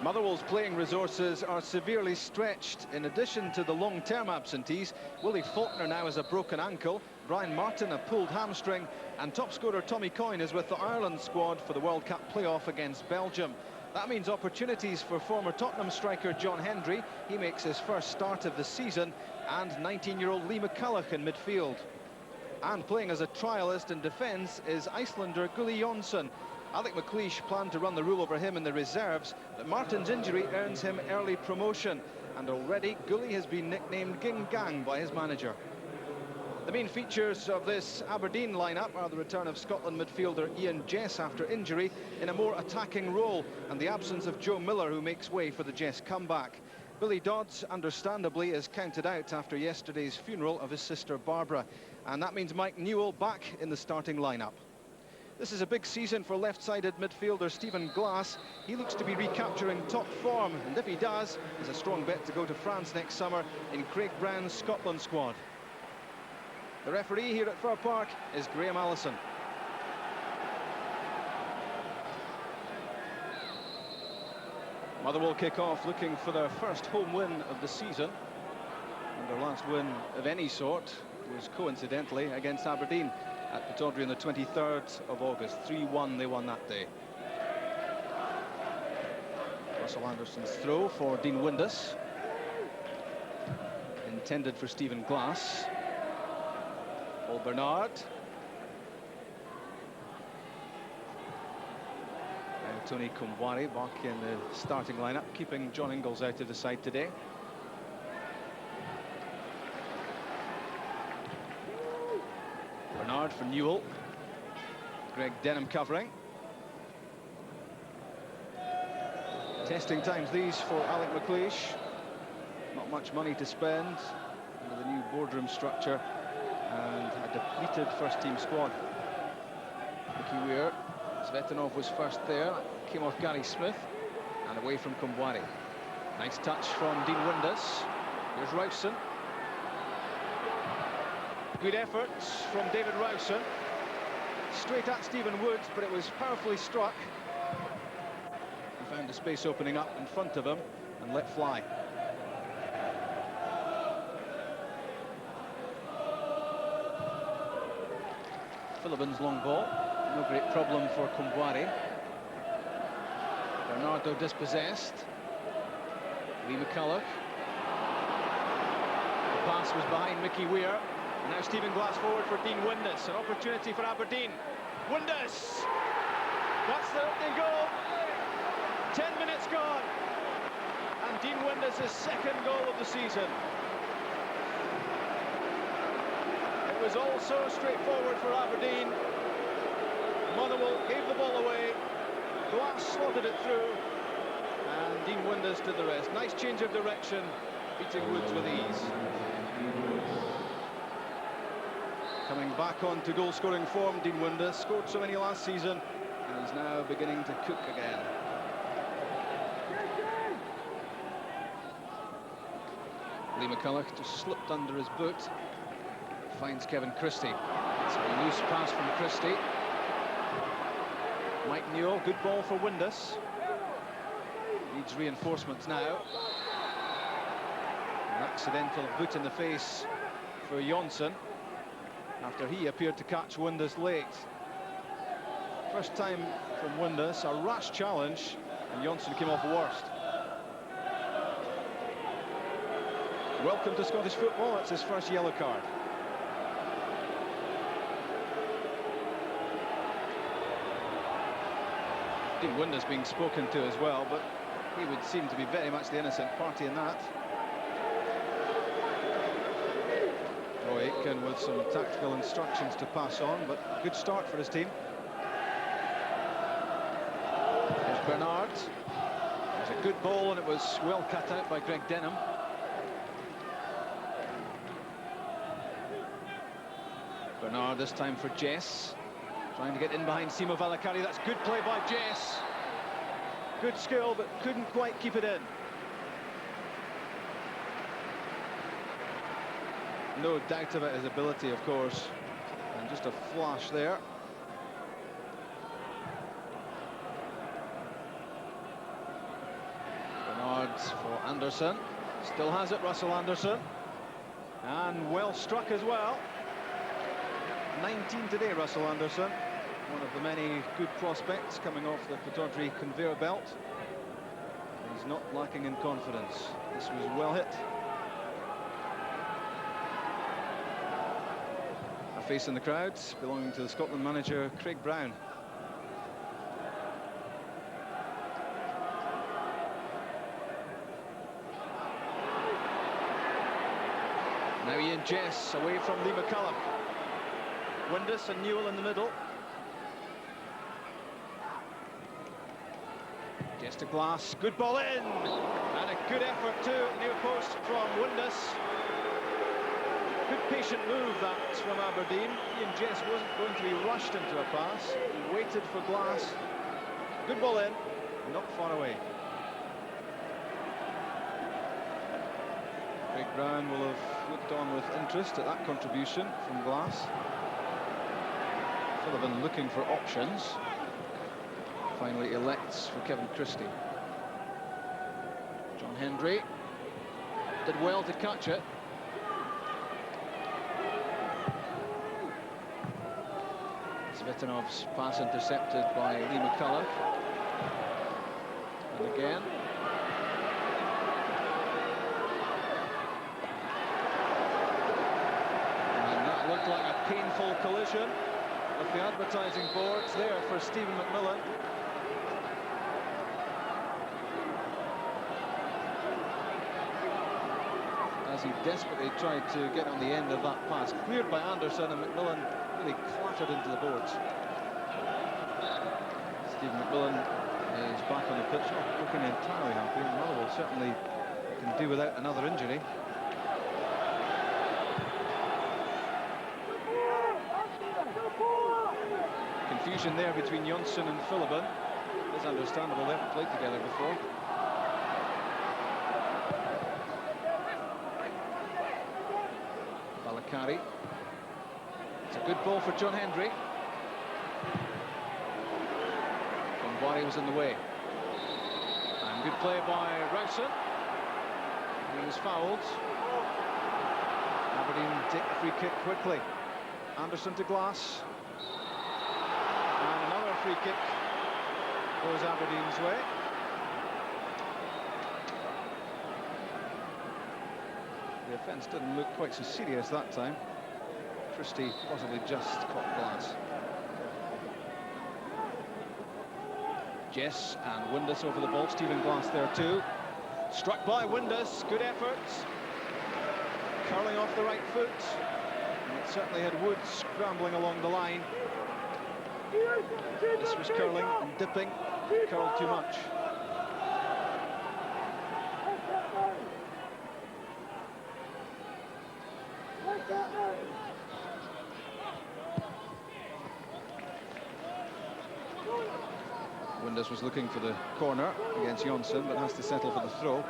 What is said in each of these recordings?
Motherwell's playing resources are severely stretched. In addition to the long-term absentees, Willie Faulkner now has a broken ankle, Brian Martin a pulled hamstring, and top scorer Tommy Coyne is with the Ireland squad for the World Cup playoff against Belgium. That means opportunities for former Tottenham striker John Hendry. He makes his first start of the season, and 19-year-old Lee McCulloch in midfield. And playing as a trialist in defence is Icelander Gunni Jonsson. Alec McLeish planned to run the rule over him in the reserves, but Martin's injury earns him early promotion. And already, Gully has been nicknamed Ging Gang by his manager. The main features of this Aberdeen lineup are the return of Scotland midfielder Ian Jess after injury in a more attacking role, and the absence of Joe Miller, who makes way for the Jess comeback. Billy Dodds, understandably, is counted out after yesterday's funeral of his sister Barbara, and that means Mike Newell back in the starting lineup. This is a big season for left-sided midfielder Stephen Glass. He looks to be recapturing top form, and if he does, there's a strong bet to go to France next summer in Craig Brown's Scotland squad. The referee here at Fir Park is Graham Allison. Motherwell kick off looking for their first home win of the season, and their last win of any sort was coincidentally against Aberdeen at Pittodrie on the 23rd of August. 3-1 they won that day. Russell Anderson's throw for Dean Windus, intended for Stephen Glass. Paul Bernard. And Tony Kumwari back in the starting lineup, keeping John Ingalls out of the side today. Bernard for Newell. Greg Denham covering. Testing times these for Alec McLeish. Not much money to spend under the new boardroom structure and a depleted first-team squad. Mickey Weir. Svetanov was first there. Came off Gary Smith and away from Kumwari. Nice touch from Dean Windus. Here's Rowson. Good efforts from David Rowson. Straight at Stephen Woods, but it was powerfully struck. He found the space opening up in front of him and let fly. Philibin's long ball. No great problem for Kumwari. Bernardo dispossessed. Lee McCulloch. The pass was behind Mickey Weir. And now Stephen Glass forward for Dean Windus. An opportunity for Aberdeen. Windus! That's the opening goal. 10 minutes gone. And Dean Windus' second goal of the season. It was all so straightforward for Aberdeen. Motherwell gave the ball away. Glass slotted it through. And Dean Windus did the rest. Nice change of direction, beating Woods with ease. Coming back onto goal-scoring form, Dean Windus scored so many last season and is now beginning to cook again. Lee McCulloch just slipped under his boot. Finds Kevin Christie. It's a loose pass from Christie. Mike Newell, good ball for Windus. Needs reinforcements now. An accidental boot in the face for Jonsson, after he appeared to catch Windus late. First time from Windus, a rash challenge, and Jonsson came off worst. Welcome to Scottish football, it's his first yellow card. Dean Windus being spoken to as well, but he would seem to be very much the innocent party in that. Aitken with some tactical instructions to pass on, but good start for his team. There's Bernard. There's a good ball, and it was well cut out by Greg Denham. Bernard this time for Jess, trying to get in behind Simo Valakari. That's good play by Jess. Good skill, but couldn't quite keep it in. No doubt about his ability, of course, and just a flash there. And for Anderson, still has it, Russell Anderson. And well struck as well. 19 today, Russell Anderson. One of the many good prospects coming off the Pittodrie conveyor belt. He's not lacking in confidence. This was well hit. A face in the crowd belonging to the Scotland manager, Craig Brown. Now Ian Jess away from Lee McCulloch. Windus and Newell in the middle. Jess to Glass, good ball in, and a good effort too, near post from Windus. Good patient move that from Aberdeen. Ian Jess wasn't going to be rushed into a pass. He waited for Glass. Good ball in, not far away. Craig Brown will have looked on with interest at that contribution from Glass. Sullivan looking for options. Finally elects for Kevin Christie. John Hendry did well to catch it. Zvetanov's pass intercepted by Lee McCulloch. And again. And that looked like a painful collision with the advertising boards there for Stephen McMillan. As he desperately tried to get on the end of that pass. Cleared by Anderson, and McMillan really clattered into the boards. Stephen McMillan is back on the pitch, not looking entirely happy. Motherwell certainly can do without another injury. Confusion there between Jonsson and Philibin. It's understandable, they haven't played together before. Balakari. It's a good ball for John Hendry. Bombari was in the way. And good play by Rowson. He was fouled. Aberdeen take the free kick quickly. Anderson to Glass. And another free kick goes Aberdeen's way. The offence didn't look quite so serious that time. Christie possibly just caught Glass. Jess and Windus over the ball. Stephen Glass there too. Struck by Windus. Good effort. Curling off the right foot. And it certainly had Wood scrambling along the line. This was curling and dipping. Curled too much. Windus was looking for the corner against Jonsson, but has to settle for the throw.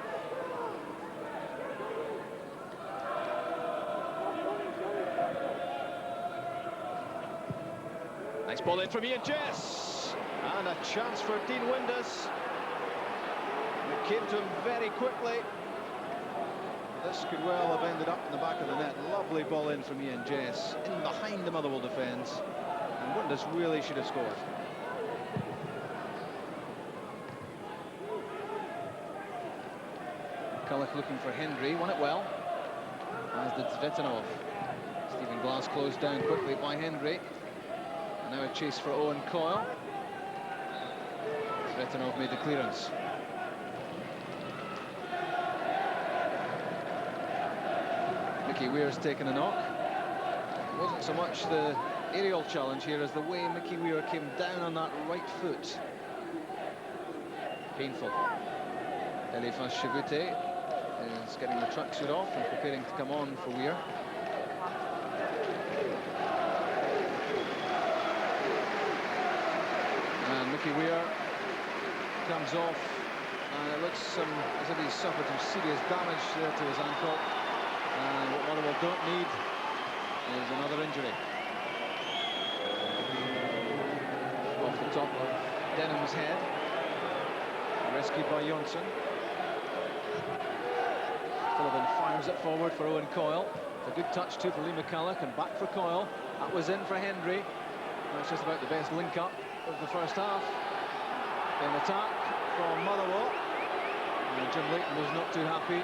Nice ball in from Ian Jess, and a chance for Dean Windus. It came to him very quickly. This could well have ended up in the back of the net. Lovely ball in from Ian Jess, in behind the Motherwell defence, and Windus really should have scored. McCulloch looking for Hendry, won it well, as did Zvetanov. Stephen Glass closed down quickly by Hendry. And now a chase for Owen Coyle. Zvetanov made the clearance. Mickey Weir's taken a knock. It wasn't so much the aerial challenge here as the way Mickey Weir came down on that right foot. Painful. Eliphas Chivute is getting the tracksuit off and preparing to come on for Weir. And Mickey Weir comes off, and it looks as if he's suffered some serious damage there to his ankle. And what Motherwell don't need is another injury. Off the top of Denham's head, rescued by Jonsson. Phillipen fires it forward for Owen Coyle. A good touch too for Lee McCulloch, and back for Coyle. That was in for Hendry. That's just about the best link-up of the first half. Then attack from Motherwell. And Jim Leighton was not too happy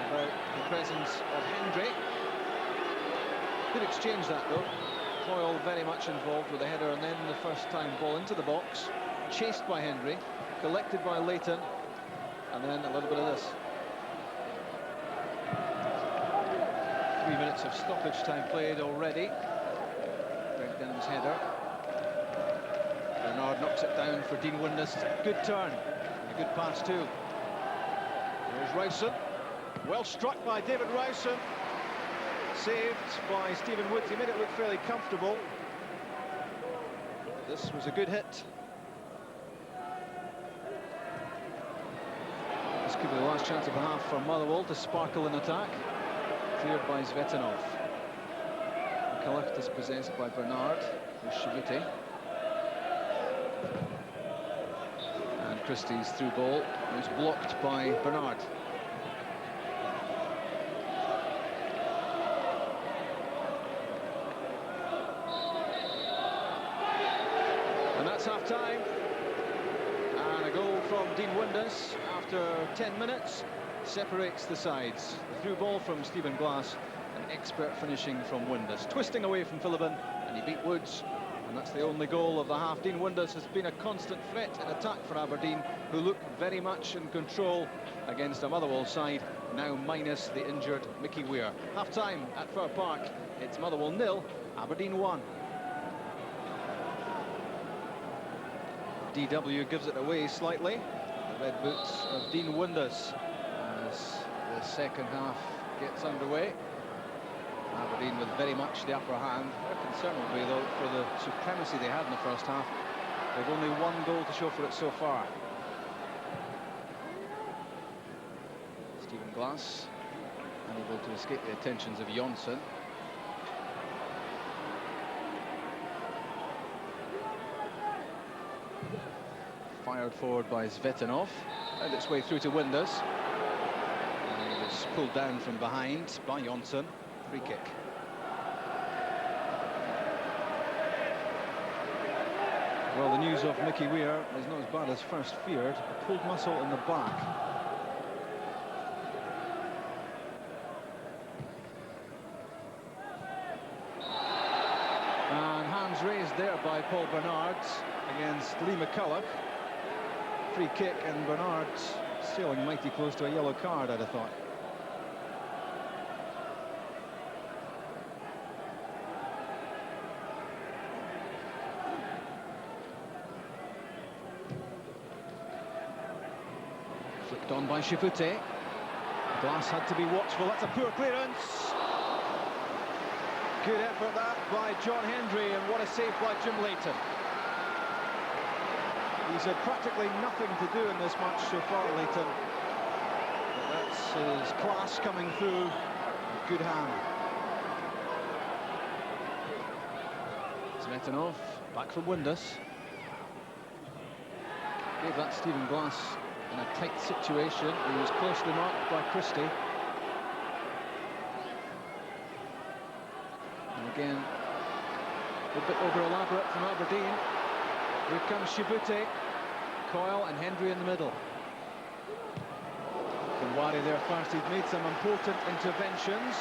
about the presence of Hendry. Good exchange that though. Coyle very much involved with the header, and then the first time ball into the box, chased by Hendry, collected by Leighton, and then a little bit of this. 3 minutes of stoppage time played already. Greg Denham's header. Bernard knocks it down for Dean Windus. Good turn. And a good pass too. There's Rowson. Well struck by David Rowson. Saved by Stephen Woods. He made it look fairly comfortable. This was a good hit. This could be the last chance of the half for Motherwell to sparkle in attack. Cleared by Zvetanov. McCulloch dispossessed by Bernard. With Shivute. And Christie's through ball was blocked by Bernard. And that's half-time. And a goal from Dean Windus after 10 minutes. Separates the sides. The through ball from Stephen Glass, an expert finishing from Windus. Twisting away from Phillipen, and he beat Woods, and that's the only goal of the half. Dean Windus has been a constant threat in attack for Aberdeen, who look very much in control against a Motherwell side, now minus the injured Mickey Weir. Half-time at Fir Park. It's Motherwell 0, Aberdeen 1. DW gives it away slightly. The red boots of Dean Windus. The second half gets underway. Aberdeen with very much the upper hand. Their concern will be, though, for the supremacy they had in the first half. They've only one goal to show for it so far. Stephen Glass unable to escape the attentions of Jonsson. Fired forward by Zvetanov. Found its way through to Windus. Pulled down from behind by Jonsson. Free kick. Well, the news of Mickey Weir is not as bad as first feared. A pulled muscle in the back. And hands raised there by Paul Bernard against Lee McCulloch. Free kick, and Bernard sailing mighty close to a yellow card, I'd have thought. Flicked on by Shivute. Glass had to be watchful. That's a poor clearance. Good effort that by John Hendry, and what a save by Jim Leighton. He's had practically nothing to do in this match so far, Leighton. But that's his class coming through. A good hand. Zvetanov back from Windus. Gave that Stephen Glass in a tight situation. He was closely marked by Christie. And again, a bit over-elaborate from Aberdeen. Here comes Shivute. Coyle and Hendry in the middle. Kenwari there first. He'd made some important interventions,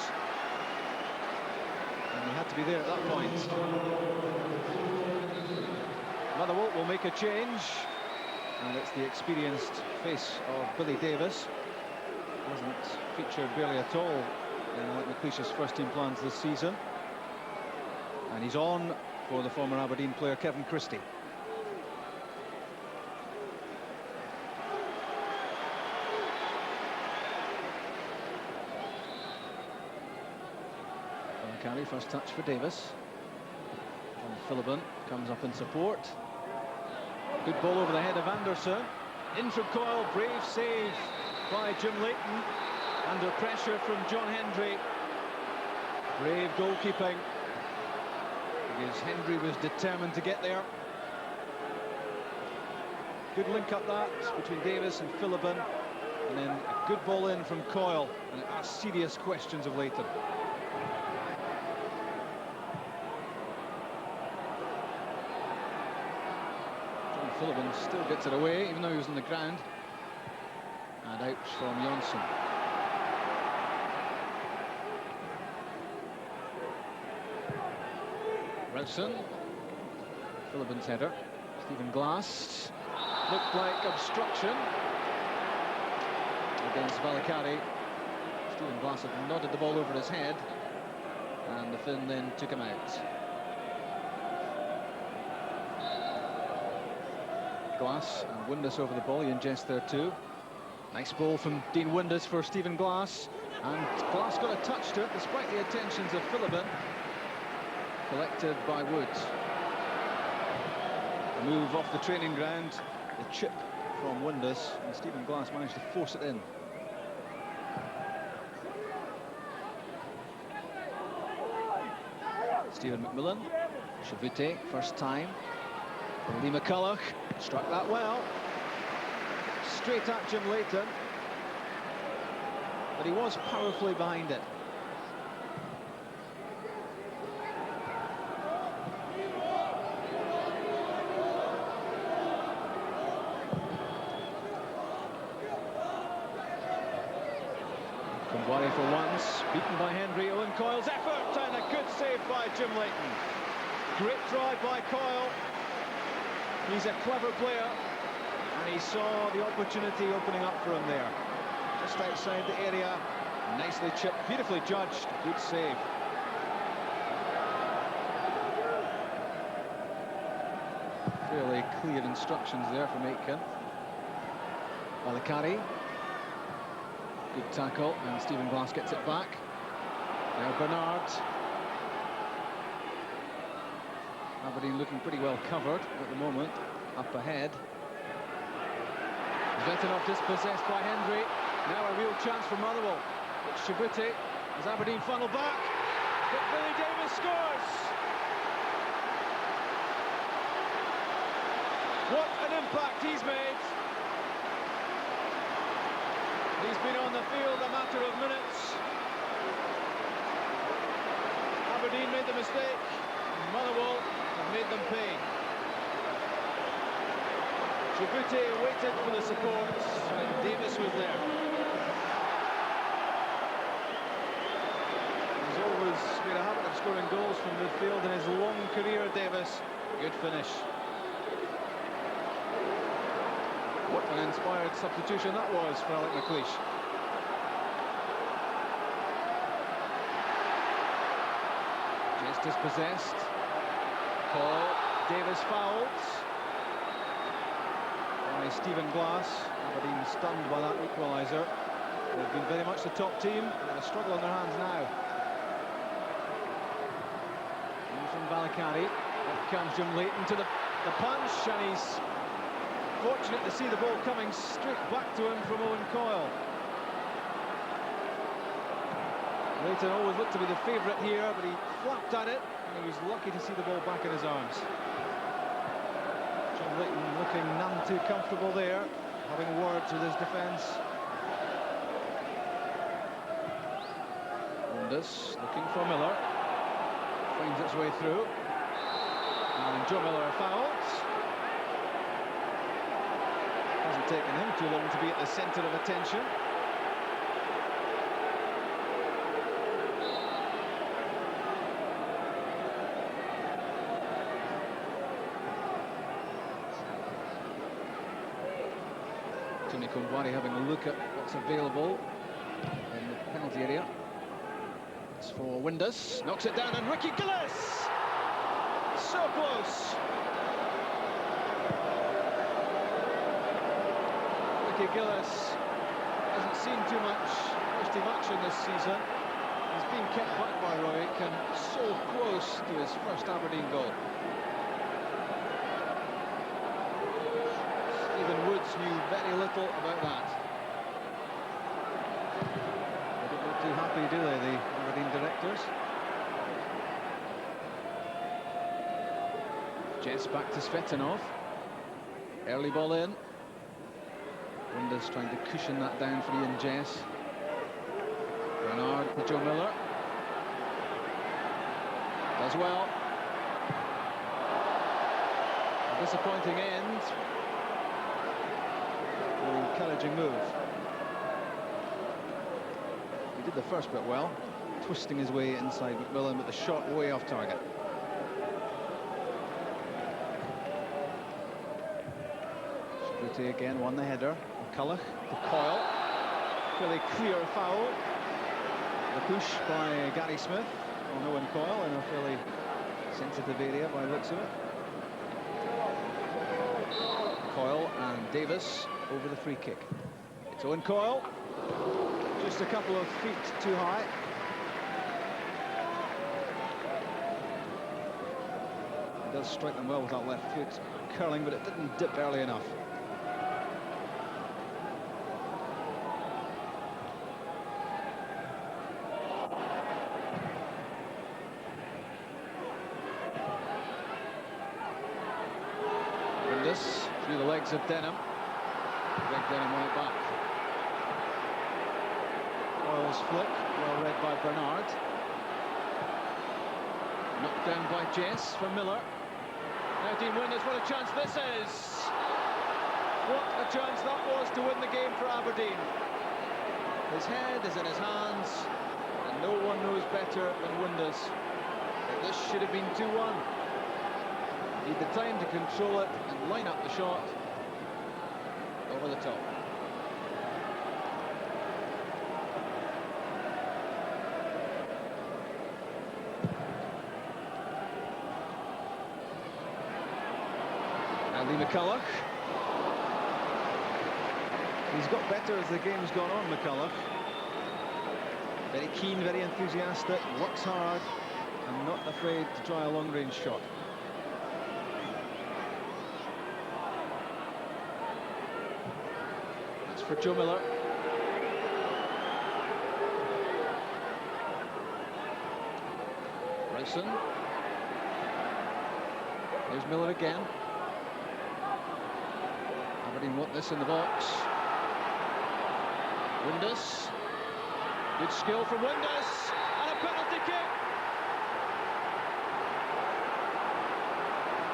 and he had to be there at that point. Motherwell will make a change, and it's the experienced face of Billy Davis. Hasn't featured barely at all in McLeish's first-team plans this season. And he's on for the former Aberdeen player Kevin Christie. Carry, first touch for Davis. And Phillipen comes up in support. Good ball over the head of Anderson. In from Coyle, brave save by Jim Leighton. Under pressure from John Hendry. Brave goalkeeping, because Hendry was determined to get there. Good link up that between Davis and Phillipen. And then a good ball in from Coyle, and it asked serious questions of Leighton. John Phillippen still gets it away, even though he was on the ground. And out from Jonsson. Rowson. Phillippen's header. Stephen Glass. Looked like obstruction against Valakari. Stephen Glass had nodded the ball over his head, and the Finn then took him out. Glass and Windus over the ball. Ian Jess there too. Nice ball from Dean Windus for Stephen Glass, and Glass got a touch to it despite the attentions of Phillippen. Collected by Woods. A move off the training ground, the chip from Windus, and Stephen Glass managed to force it in. Stephen McMillan, Shavute, first time. Lee McCulloch struck that well. Straight at Jim Leighton, but he was powerfully behind it. Kumbwari for once, beaten by Henry. Owen Coyle's effort, and a good save by Jim Leighton. Great drive by Coyle. He's a clever player, and he saw the opportunity opening up for him there. Just outside the area, nicely chipped, beautifully judged, good save. Fairly clear instructions there from Aitken. Valakari. Good tackle, and Stephen Glass gets it back. Now Bernard. Aberdeen looking pretty well covered at the moment, up ahead. Vetinov dispossessed by Hendry. Now a real chance for Motherwell. It's Shavute as Aberdeen funnel back, but Billy Davis scores! What an impact he's made! He's been on the field a matter of minutes. Aberdeen made the mistake. Motherwell have made them pay. Shavute waited for the support, and Davis was there. He's always made a habit of scoring goals from midfield in his long career, Davis. Good finish. What an inspired substitution that was for Alec McLeish. Just dispossessed. Paul Davis fouls by Stephen Glass. Aberdeen stunned by that equaliser. They've been very much the top team. They've a struggle on their hands now. And from Valakari, up comes Jim Leighton to the punch, and he's fortunate to see the ball coming straight back to him from Owen Coyle. Leighton always looked to be the favourite here, but he flapped at it, and he was lucky to see the ball back in his arms. John Leighton looking none too comfortable there, having words with his defence. Windus looking for Miller, finds its way through, and Joe Miller fouls. Hasn't taken him too long to be at the centre of attention. Tony Kumbwari having a look at what's available in the penalty area. It's for Windus, knocks it down, and Ricky Gillis! So close! Ricky Gillis hasn't seen too much action this season. He's been kept back by Roy Aitken, so close to his first Aberdeen goal. Stephen Woods knew very little about that. They don't look too happy, do they, the Aberdeen directors? Jess back to Svetinov. Early ball in. Winders trying to cushion that down for Ian Jess. Bernard to Joe Miller. Does well. A disappointing end. Very encouraging move. He did the first bit well, twisting his way inside McMillan, but the shot way off target. Shibute again won the header. McCulloch to Coyle. Fairly clear foul. The push by Gary Smith on Owen Coyle in a fairly sensitive area by the looks of it. Coyle and Davis over the free kick. It's Owen Coyle. Just a couple of feet too high. He does strike them well with that left foot curling, but it didn't dip early enough. Windus through the legs of Denham. Greg Denham won it back. Coyle's flick, well read by Bernard. Knocked down by Jess for Miller. Now Dean Windus, what a chance this is! What a chance that was to win the game for Aberdeen. His head is in his hands, and no one knows better than Windus that this should have been 2-1. He had the time to control it and line up the shot over the top. Andy McCulloch. He's got better as the game's gone on, McCulloch. Very keen, very enthusiastic, works hard, and not afraid to try a long-range shot. That's for Joe Miller. Bryson. There's Miller again. Aberdeen want this in the box. Windus. Good skill from Windus. And a penalty kick.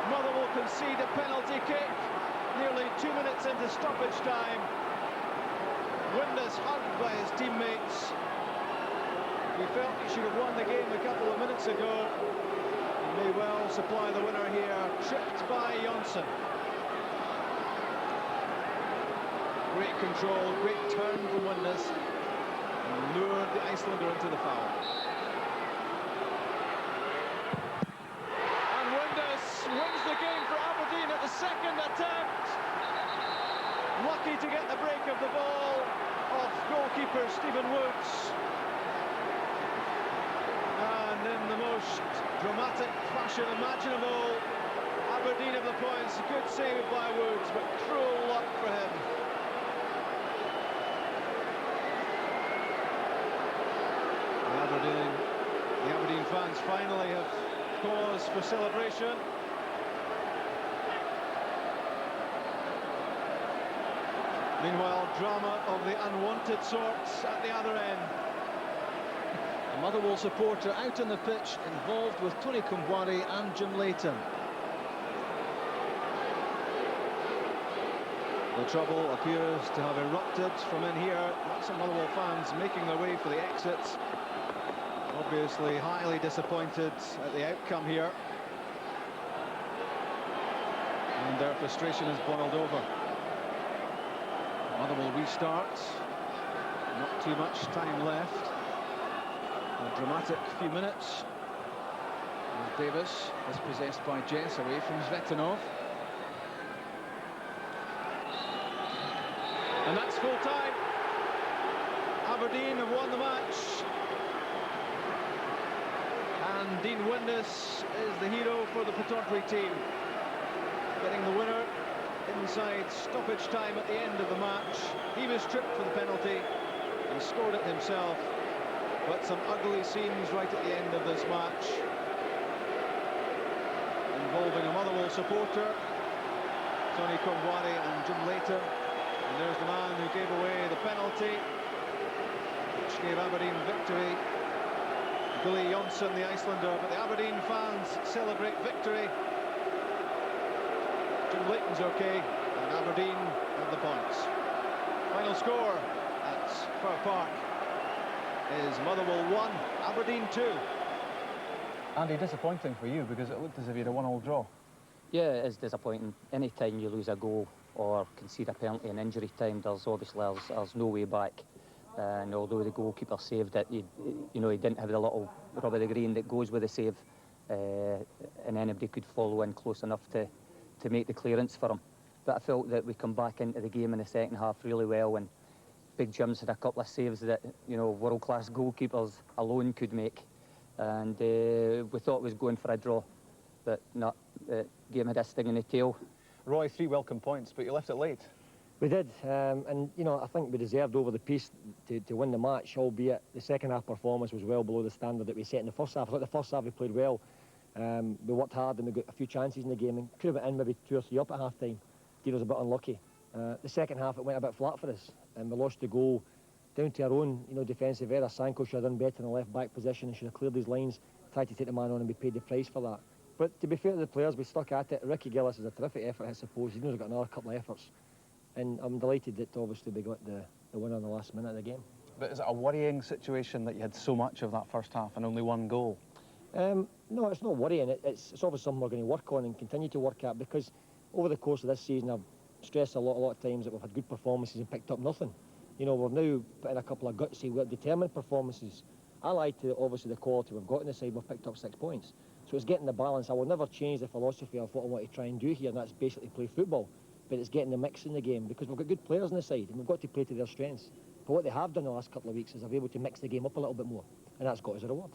Motherwell concede a penalty kick. Nearly 2 minutes into stoppage time. Windus hugged by his teammates. He felt he should have won the game a couple of minutes ago. He may well supply the winner here. Tripped by Jonsson. Great control, great turn from Windus, and lured the Icelander into the foul. And Windus wins the game for Aberdeen at the second attempt. Lucky to get the break of the ball off goalkeeper Stephen Woods. And in the most dramatic fashion imaginable, Aberdeen have the points. Good save by Woods, but cruel luck for him. The Aberdeen fans finally have cause for celebration. Meanwhile, drama of the unwanted sorts at the other end. A Motherwell supporter out on the pitch, involved with Tony Kumbwari and Jim Leighton. The trouble appears to have erupted from in here. Lots of Motherwell fans making their way for the exits. Obviously highly disappointed at the outcome here. And their frustration has boiled over. Motherwell restart. Not too much time left. A dramatic few minutes. And Davis is possessed by Jess away from Zvetanov. And that's full time. Aberdeen have won the match. And Dean Windus is the hero for the Pittodrie team, getting the winner inside stoppage time at the end of the match. He was tripped for the penalty and scored it himself, but some ugly scenes right at the end of this match, involving a Motherwell supporter, Tony Kumbwari and Jim Leighton, and And there's the man who gave away the penalty, which gave Aberdeen victory. Gunni Jonsson, the Icelander, but the Aberdeen fans celebrate victory. Jim Leighton's okay, and Aberdeen have the points. Final score at Fir Park is Motherwell 1, Aberdeen 2. Andy, disappointing for you because it looked as if you had a 1-1 draw. Yeah, it is disappointing. Any time you lose a goal or concede a penalty in injury time, there's no way back. And although the goalkeeper saved it, he didn't have the little rub of the green that goes with the save, and anybody could follow in close enough to make the clearance for him. But I felt that we come back into the game in the second half really well, and Big Jim's had a couple of saves that world-class goalkeepers alone could make, and we thought it was going for a draw, but no, the game had a sting in the tail. Roy, 3 welcome points, but you left it late. We did, and I think we deserved over the piece to win the match, albeit the second half performance was well below the standard that we set in the first half. I thought the first half we played well, we worked hard and we got a few chances in the game and could have went in maybe 2 or 3 up at half time. Dean was a bit unlucky. The second half it went a bit flat for us and we lost the goal down to our own defensive error. Sanko should have done better in the left back position and should have cleared these lines, tried to take the man on and we paid the price for that. But to be fair to the players, we stuck at it. Ricky Gillis is a terrific effort, I suppose. He's got another couple of efforts. And I'm delighted that obviously we got the winner in the last minute of the game. But is it a worrying situation that you had so much of that first half and only 1 goal? No, it's not worrying. It's obviously something we're going to work on and continue to work at, because over the course of this season I've stressed a lot of times that we've had good performances and picked up nothing. We're now putting a couple of gutsy, determined performances. Allied to obviously the quality we've got in the side, we've picked up 6 points. So it's getting the balance. I will never change the philosophy of what I want to try and do here, and that's basically play football. But it's getting the mix in the game, because we've got good players on the side and we've got to play to their strengths. But what they have done the last couple of weeks is they've been able to mix the game up a little bit more, and that's got us a reward.